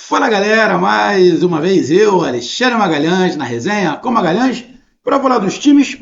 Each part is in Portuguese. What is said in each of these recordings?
Fala galera, mais uma vez eu, Alexandre Magalhães, na resenha com Magalhães, para falar dos times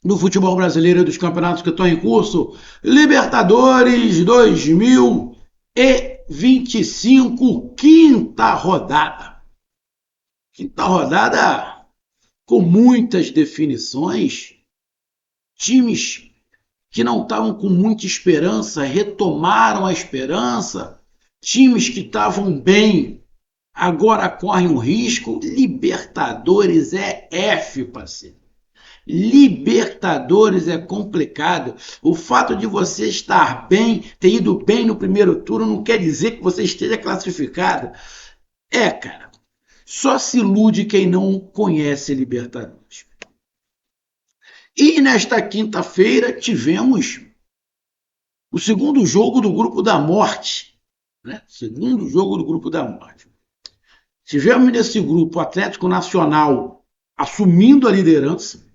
do futebol brasileiro e dos campeonatos que estão em curso. Libertadores 2025, quinta rodada. Quinta rodada com muitas definições, times que não estavam com muita esperança retomaram a esperança. Times que estavam bem, agora correm um risco. Libertadores é F, parceiro. Libertadores é complicado. O fato de você estar bem, ter ido bem no primeiro turno, não quer dizer que você esteja classificado. Cara, só se ilude quem não conhece Libertadores. E nesta quinta-feira tivemos o segundo jogo do Grupo da Morte. Segundo jogo do Grupo da Morte. Tivemos nesse grupo o Atlético Nacional assumindo a liderança,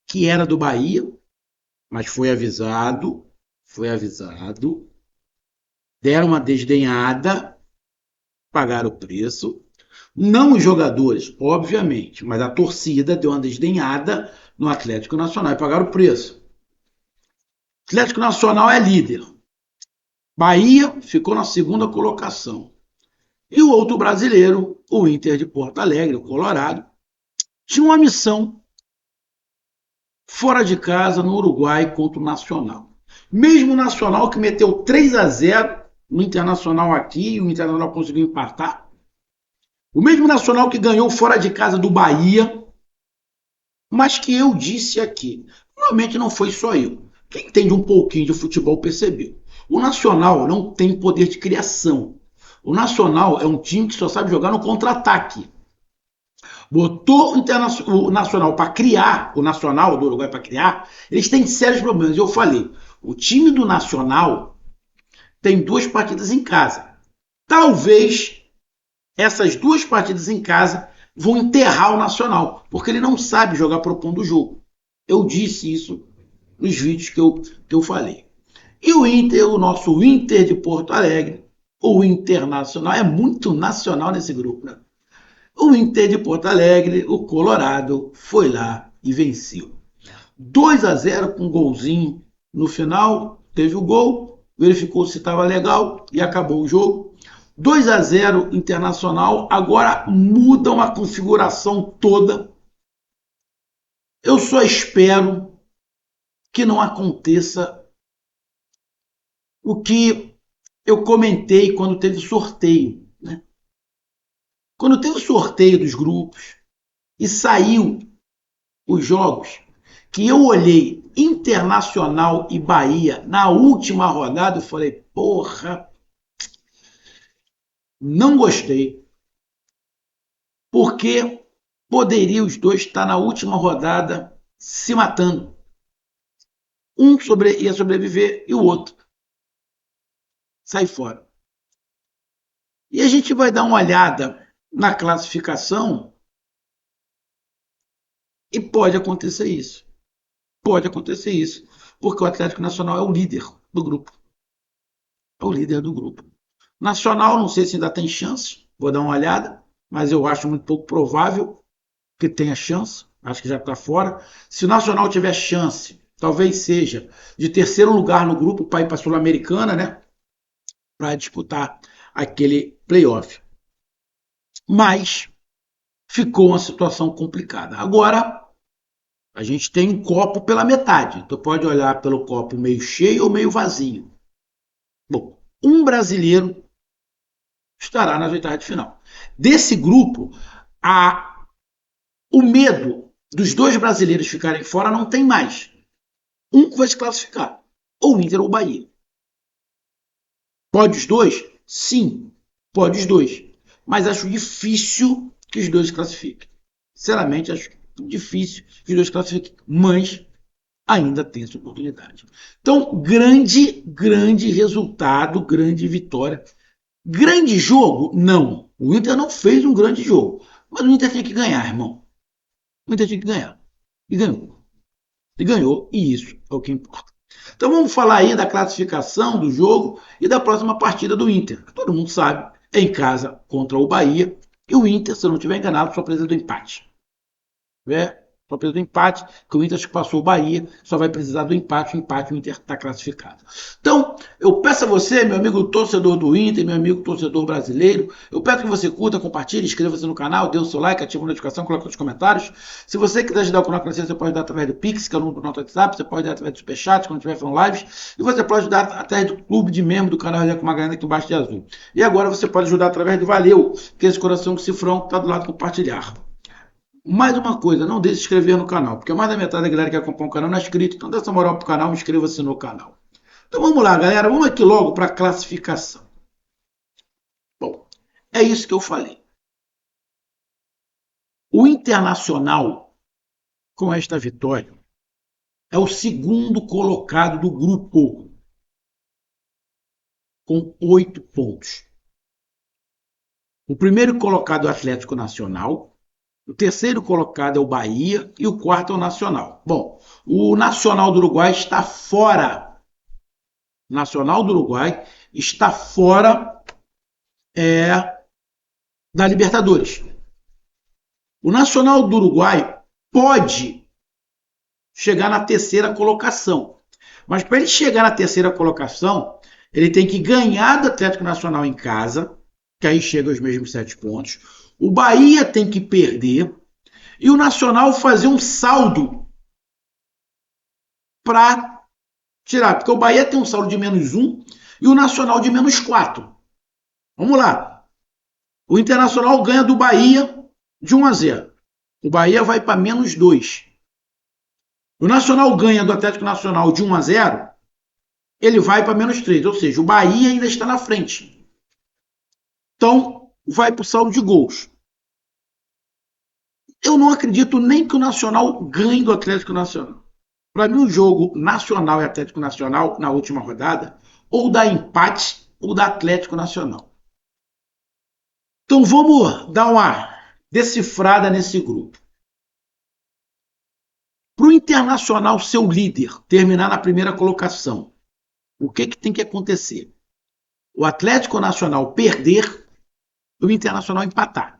que era do Bahia, mas foi avisado, deram uma desdenhada, pagaram o preço. Não os jogadores, obviamente, mas a torcida deu uma desdenhada no Atlético Nacional e pagaram o preço. O Atlético Nacional é líder. Bahia ficou na segunda colocação. E o outro brasileiro, o Inter de Porto Alegre, o Colorado, tinha uma missão fora de casa no Uruguai contra o Nacional. Mesmo o Nacional que meteu 3-0 no Internacional aqui, e o Internacional conseguiu empatar. O mesmo Nacional que ganhou fora de casa do Bahia, mas que eu disse aqui, provavelmente não foi só eu. Quem entende um pouquinho de futebol percebeu. O Nacional não tem poder de criação. O Nacional é um time que só sabe jogar no contra-ataque. Botou o Nacional para criar, o Nacional do Uruguai para criar, eles têm sérios problemas. Eu falei, o time do Nacional tem 2 partidas em casa. Talvez essas 2 partidas em casa vão enterrar o Nacional, porque ele não sabe jogar propondo o jogo. Eu disse isso nos vídeos que eu falei. E o Inter, o nosso Inter de Porto Alegre, o Internacional, é muito nacional nesse grupo, né? O Inter de Porto Alegre, o Colorado, foi lá e venceu. 2-0 com um golzinho no final, teve o gol, verificou se estava legal e acabou o jogo. 2-0 Internacional, agora mudam a configuração toda. Eu só espero que não aconteça o que eu comentei quando teve sorteio, né? Quando teve o sorteio dos grupos e saiu os jogos, que eu olhei Internacional e Bahia na última rodada, eu falei, porra, não gostei, porque poderia os dois estar na última rodada se matando. Um ia sobreviver e o outro sai fora. E a gente vai dar uma olhada na classificação e pode acontecer isso. Pode acontecer isso, porque o Atlético Nacional é o líder do grupo. É o líder do grupo. Nacional, não sei se ainda tem chance, vou dar uma olhada, mas eu acho muito pouco provável que tenha chance, acho que já está fora. Se o Nacional tiver chance, talvez seja de terceiro lugar no grupo para ir para a Sul-Americana, né? Para disputar aquele playoff. Mas ficou uma situação complicada. Agora, a gente tem um copo pela metade. Tu pode olhar pelo copo meio cheio ou meio vazio. Bom, um brasileiro estará nas oitavas de final. Desse grupo, o medo dos 2 brasileiros ficarem fora não tem mais. Um vai se classificar, ou Inter ou Bahia. Pode os 2? Sim, pode os 2. Mas acho difícil que os 2 se classifiquem. Sinceramente, acho difícil que os 2 se classifiquem. Mas ainda tem essa oportunidade. Então, grande resultado, grande vitória. Grande jogo? Não. O Inter não fez um grande jogo. Mas o Inter tinha que ganhar, irmão. O Inter tinha que ganhar. E ganhou. E ganhou, e isso é o que importa. Então vamos falar aí da classificação do jogo e da próxima partida do Inter. Todo mundo sabe em casa contra o Bahia. E o Inter, se eu não estiver enganado, só precisa do empate. Só precisa do empate, que o Inter acho que passou o Bahia, só vai precisar do empate, o Inter está classificado. Então, eu peço a você, meu amigo torcedor do Inter, meu amigo torcedor brasileiro, eu peço que você curta, compartilhe, inscreva-se no canal, dê o seu like, ative a notificação, coloque nos comentários. Se você quiser ajudar o canal a crescer, você pode dar através do Pix, que é o número do nosso WhatsApp, você pode dar através do Superchat, quando estiver fazendo lives, e você pode ajudar através do clube de membro do canal Resenha com Magalhães aqui embaixo de azul. E agora você pode ajudar através do Valeu, que é esse coração cifrão que está do lado de compartilhar. Mais uma coisa, não deixe de se inscrever no canal, porque mais da metade da galera que acompanha o canal não é inscrito, então dê essa moral pro canal, inscreva-se no canal. Então vamos lá, galera, vamos aqui logo para a classificação. Bom, é isso que eu falei. O Internacional, com esta vitória, é o segundo colocado do grupo, com 8 pontos. O primeiro colocado é o Atlético Nacional, o terceiro colocado é o Bahia e o quarto é o Nacional. Bom, o Nacional do Uruguai está fora. Nacional do Uruguai está fora da Libertadores. O Nacional do Uruguai pode chegar na terceira colocação. Mas para ele chegar na terceira colocação, ele tem que ganhar do Atlético Nacional em casa, que aí chega aos mesmos 7 pontos. O Bahia tem que perder e o Nacional fazer um saldo para tirar, porque o Bahia tem um saldo de -1 e o Nacional de -4. Vamos lá. O Internacional ganha do Bahia de 1-0. O Bahia vai para -2. O Nacional ganha do Atlético Nacional de 1-0, ele vai para -3, ou seja, o Bahia ainda está na frente. Então, vai para o saldo de gols. Eu não acredito nem que o Nacional ganhe do Atlético Nacional. Para mim, o jogo Nacional e Atlético Nacional, na última rodada, ou dá empate ou dá Atlético Nacional. Então, vamos dar uma decifrada nesse grupo. Para o Internacional ser o líder, terminar na primeira colocação, o que tem que acontecer? O Atlético Nacional perder e o Internacional empatar.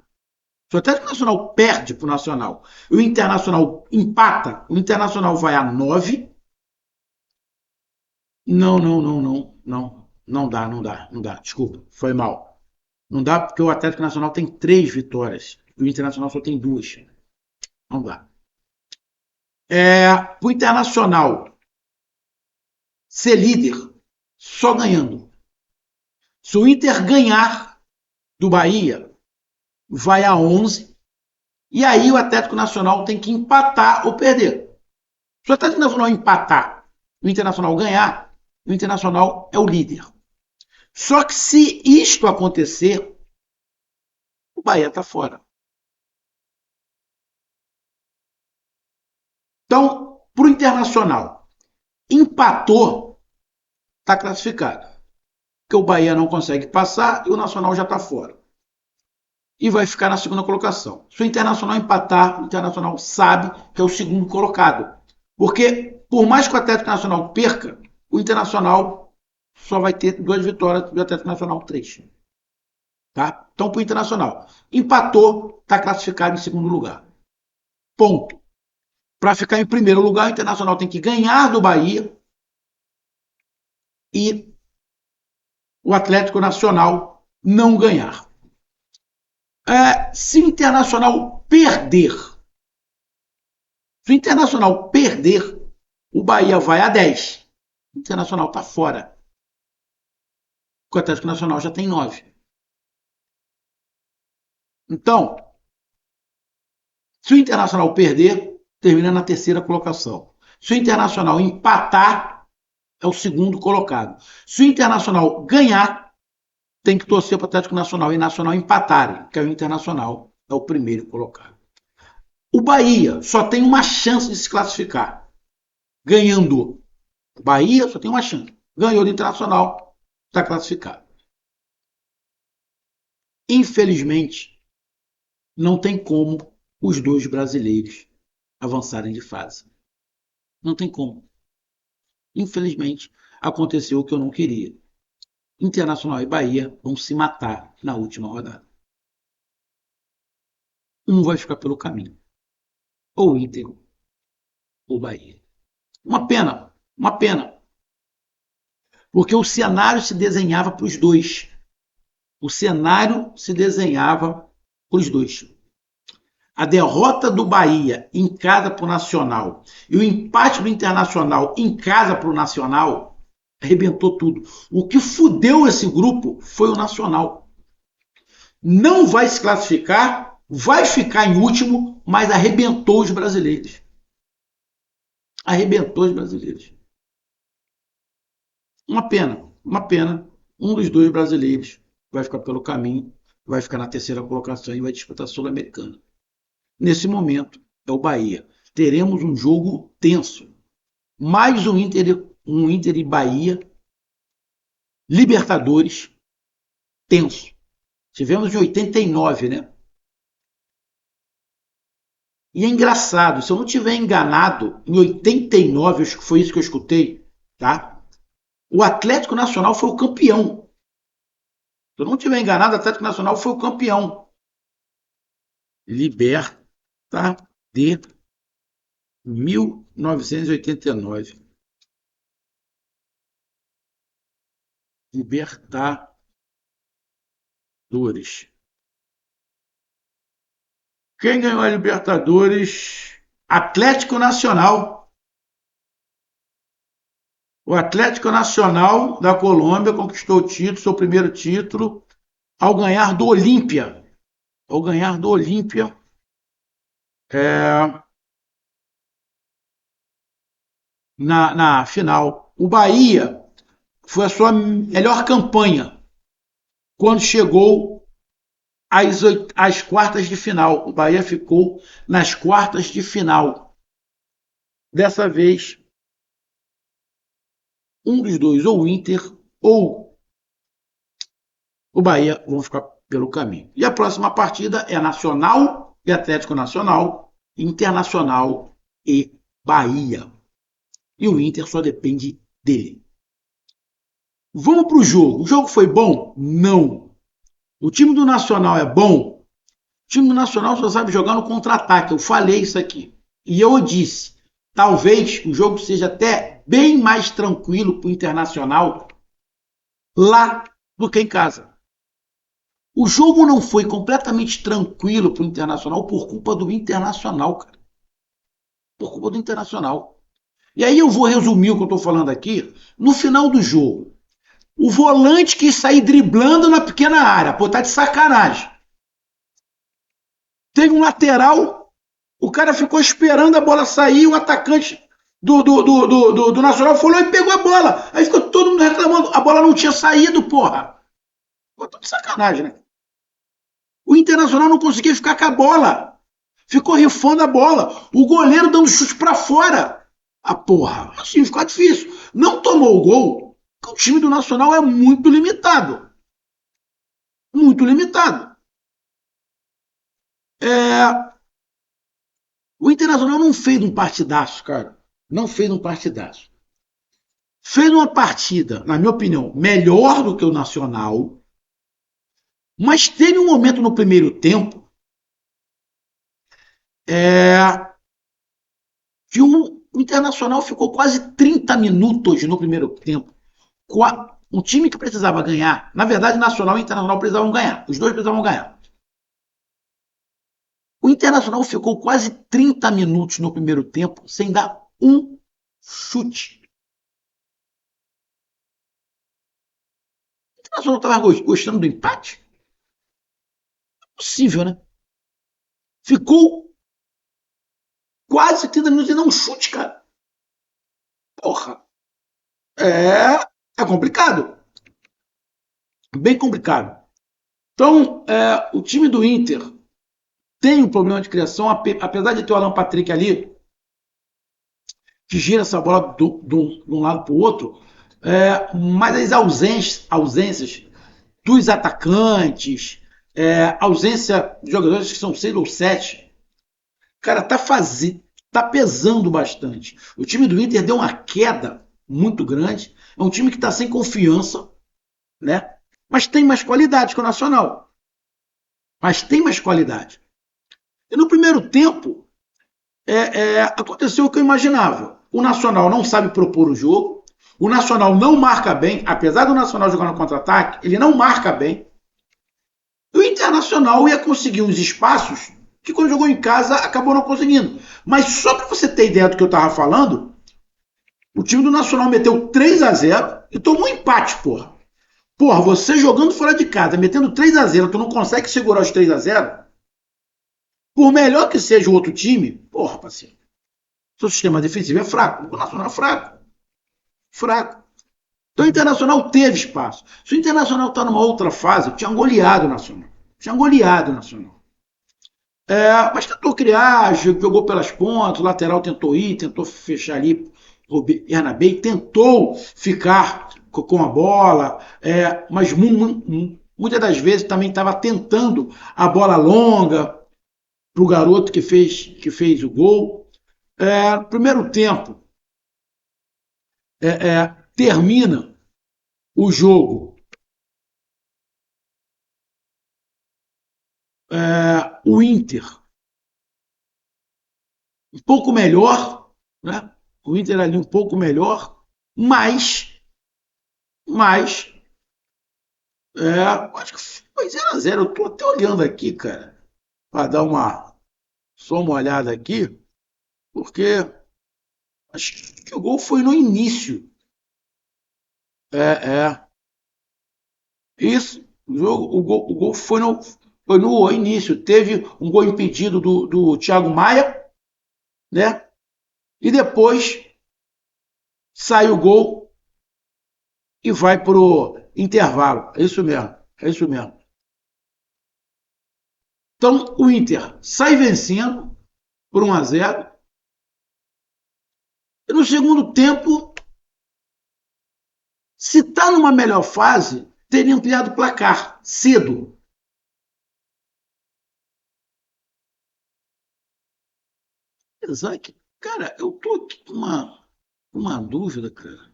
Se o Atlético Nacional perde para o Nacional e o Internacional empata, o Internacional vai a 9. Não. Não dá. Desculpa, foi mal. Não dá porque o Atlético Nacional tem 3 vitórias e o Internacional só tem 2. Não dá. O Internacional ser líder só ganhando. Se o Inter ganhar do Bahia, vai a 11. E aí o Atlético Nacional tem que empatar ou perder. Se o Atlético Nacional empatar e o Internacional ganhar, o Internacional é o líder. Só que se isto acontecer, o Bahia está fora. Então, para o Internacional, empatou, está classificado. Porque o Bahia não consegue passar e o Nacional já está fora. E vai ficar na segunda colocação. Se o Internacional empatar, o Internacional sabe que é o segundo colocado. Porque, por mais que o Atlético Nacional perca, o Internacional só vai ter 2 vitórias e o Atlético Nacional 3. Tá? Então, para o Internacional, empatou, está classificado em segundo lugar. Ponto. Para ficar em primeiro lugar, o Internacional tem que ganhar do Bahia e o Atlético Nacional não ganhar. Se o Internacional perder, o Bahia vai a 10. O Internacional está fora. O Atlético Nacional já tem 9. Então, se o Internacional perder, termina na terceira colocação. Se o Internacional empatar, é o segundo colocado. Se o Internacional ganhar, tem que torcer para o Atlético Nacional e Nacional empatarem, que é o Internacional, é o primeiro colocado. O Bahia só tem uma chance de se classificar. Ganhando. O Bahia só tem uma chance. Ganhou do Internacional, está classificado. Infelizmente, não tem como os 2 brasileiros avançarem de fase. Não tem como. Infelizmente, aconteceu o que eu não queria. Internacional e Bahia vão se matar na última rodada. Um vai ficar pelo caminho. Ou Inter ou Bahia. Uma pena, uma pena. Porque o cenário se desenhava para os dois. O cenário se desenhava para os dois. A derrota do Bahia em casa para o Nacional e o empate do Internacional em casa para o Nacional arrebentou tudo. O que fudeu esse grupo foi o Nacional. Não vai se classificar, vai ficar em último, mas arrebentou os brasileiros. Arrebentou os brasileiros. Uma pena, uma pena. Um dos dois brasileiros vai ficar pelo caminho, vai ficar na terceira colocação e vai disputar a Sul-Americana. Nesse momento é o Bahia. Teremos um jogo tenso. Mais um Inter e Bahia. Libertadores tenso. Tivemos em 89, né? E é engraçado, se eu não tiver enganado, em 89, acho que foi isso que eu escutei, tá? O Atlético Nacional foi o campeão. Se eu não tiver enganado, o Atlético Nacional foi o campeão. Liberta de 1989. Libertadores. Quem ganhou a Libertadores? Atlético Nacional. O Atlético Nacional da Colômbia conquistou o título, seu primeiro título, ao ganhar do Olímpia. Ao ganhar do Olímpia. Na final. O Bahia foi a sua melhor campanha quando chegou às quartas de final. O Bahia ficou nas quartas de final. Dessa vez, um dos dois, ou o Inter ou o Bahia, vão ficar pelo caminho. E a próxima partida é Nacional e Atlético Nacional, Internacional e Bahia. E o Inter só depende dele. Vamos para o jogo. O jogo foi bom? Não. O time do Nacional é bom? O time do Nacional só sabe jogar no contra-ataque. Eu falei isso aqui. E eu disse, talvez o jogo seja até bem mais tranquilo para o Internacional lá do que em casa. O jogo não foi completamente tranquilo para o Internacional por culpa do Internacional, cara. Por culpa do Internacional. E aí eu vou resumir o que eu estou falando aqui. No final do jogo, o volante quis sair driblando na pequena área. Pô, tá de sacanagem. Teve um lateral, o cara ficou esperando a bola sair, o atacante do Nacional falou e pegou a bola. Aí ficou todo mundo reclamando. A bola não tinha saído, porra. Pô, tá de sacanagem, né? O Internacional não conseguia ficar com a bola. Ficou rifando a bola. O goleiro dando chute pra fora. A porra, assim, ficou difícil. Não tomou o gol, porque o time do Nacional é muito limitado. Muito limitado. O Internacional não fez um partidaço, cara. Não fez um partidaço. Fez uma partida, na minha opinião, melhor do que o Nacional, mas teve um momento no primeiro tempo que o Internacional ficou quase 30 minutos no primeiro tempo. Um time que precisava ganhar, na verdade, Nacional e Internacional precisavam ganhar. Os dois precisavam ganhar. O Internacional ficou quase 30 minutos no primeiro tempo sem dar um chute. O Internacional estava gostando do empate? Não é possível, né? Ficou quase 30 minutos sem dar um chute, cara. Porra. É complicado. Bem complicado. Então, o time do Inter tem um problema de criação, apesar de ter o Alan Patrick ali, que gira essa bola de um lado para o outro, mas as ausências dos atacantes, ausência de jogadores que são 6 ou 7, cara, tá pesando bastante. O time do Inter deu uma queda muito grande, é um time que está sem confiança, né? mas tem mais qualidade que o Nacional. Mas tem mais qualidade. E no primeiro tempo, aconteceu o que eu imaginava. O Nacional não sabe propor o jogo, o Nacional não marca bem, apesar do Nacional jogar no contra-ataque, ele não marca bem. O Internacional ia conseguir uns espaços que quando jogou em casa acabou não conseguindo. Mas só para você ter ideia do que eu estava falando, o time do Nacional meteu 3-0 e tomou um empate, porra. Porra, você jogando fora de casa, metendo 3-0, tu não consegue segurar os 3-0? Por melhor que seja o outro time, porra, parceiro, seu sistema defensivo é fraco. O Nacional é fraco. Fraco. Então o Internacional teve espaço. Se o Internacional está numa outra fase, tinha goleado o Nacional. Tinha goleado o Nacional. Mas tentou criar, jogou pelas pontas, o lateral tentou ir, tentou fechar ali o Bernabé, tentou ficar com a bola, mas muitas das vezes também estava tentando a bola longa para o garoto que fez o gol. Primeiro tempo, termina o jogo. O Inter um pouco melhor, né? O Inter ali um pouco melhor, mas acho que foi 0-0. Eu tô até olhando aqui, cara, para dar só uma olhada aqui, porque acho que o gol foi no início. Isso, o gol foi no início. Teve um gol impedido do Thiago Maia, né? E depois sai o gol e vai pro intervalo. É isso mesmo, é isso mesmo. Então o Inter sai vencendo por 1-0. E no segundo tempo, se está numa melhor fase, teria ampliado o placar cedo. Exato. Cara, eu tô aqui com uma dúvida, cara.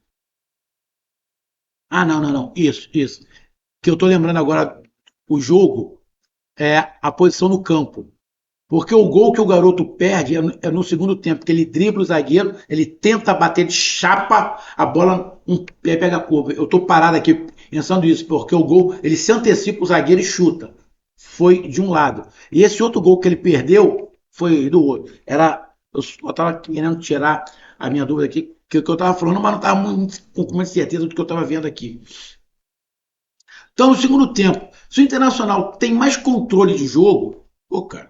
Ah, não, não, não. Isso. Que eu tô lembrando agora, o jogo é a posição no campo. Porque o gol que o garoto perde é no segundo tempo, que ele dribla o zagueiro, ele tenta bater de chapa, a bola um pé pega a curva. Eu tô parado aqui pensando isso, porque o gol, ele se antecipa o zagueiro e chuta. Foi de um lado. E esse outro gol que ele perdeu foi do outro. Eu só tava querendo tirar a minha dúvida aqui, que o que eu tava falando, mas não tava com muita certeza do que eu tava vendo aqui. Então, no segundo tempo, se o Internacional tem mais controle de jogo, pô, cara,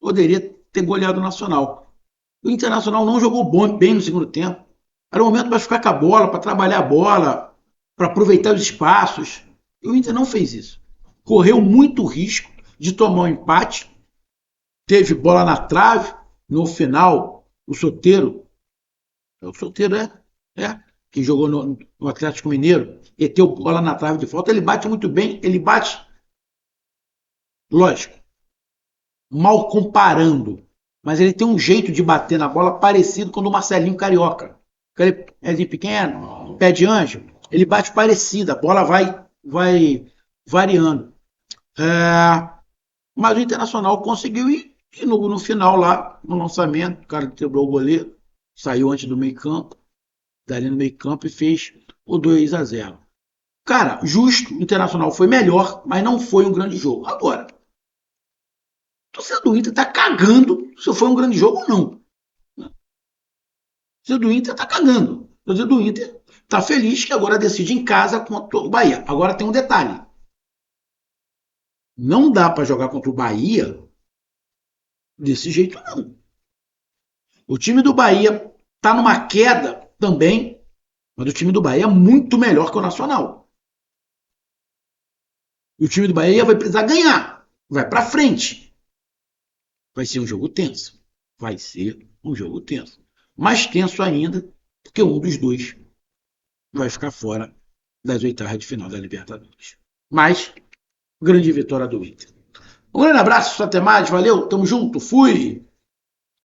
poderia ter goleado o Nacional. O Internacional não jogou bem no segundo tempo. Era o momento para ficar com a bola, para trabalhar a bola, para aproveitar os espaços. E o Inter não fez isso. Correu muito risco de tomar um empate. Teve bola na trave. No final, o Soteiro que jogou no Atlético Mineiro, meteu bola na trave de falta. Ele bate muito bem, ele bate, lógico, mal comparando, mas ele tem um jeito de bater na bola parecido com o do Marcelinho Carioca. Aquele pezinho pequeno, pé de anjo, ele bate parecido, a bola vai variando. Mas o Internacional conseguiu ir e no final lá, no lançamento, o cara quebrou o goleiro, saiu antes do meio campo, dali no meio campo e fez o 2-0. Cara, justo, o Internacional foi melhor, mas não foi um grande jogo. Agora, o torcedor do Inter tá cagando se foi um grande jogo ou não. O torcedor do Inter tá cagando. O torcedor do Inter tá feliz que agora decide em casa contra o Bahia. Agora tem um detalhe. Não dá para jogar contra o Bahia desse jeito, não. O time do Bahia tá numa queda também, mas o time do Bahia é muito melhor que o Nacional. E o time do Bahia vai precisar ganhar. Vai para frente. Vai ser um jogo tenso. Vai ser um jogo tenso. Mais tenso ainda, porque um dos dois vai ficar fora das oitavas de final da Libertadores. Mas, grande vitória do Inter. Um grande abraço, até mais, valeu, tamo junto, fui!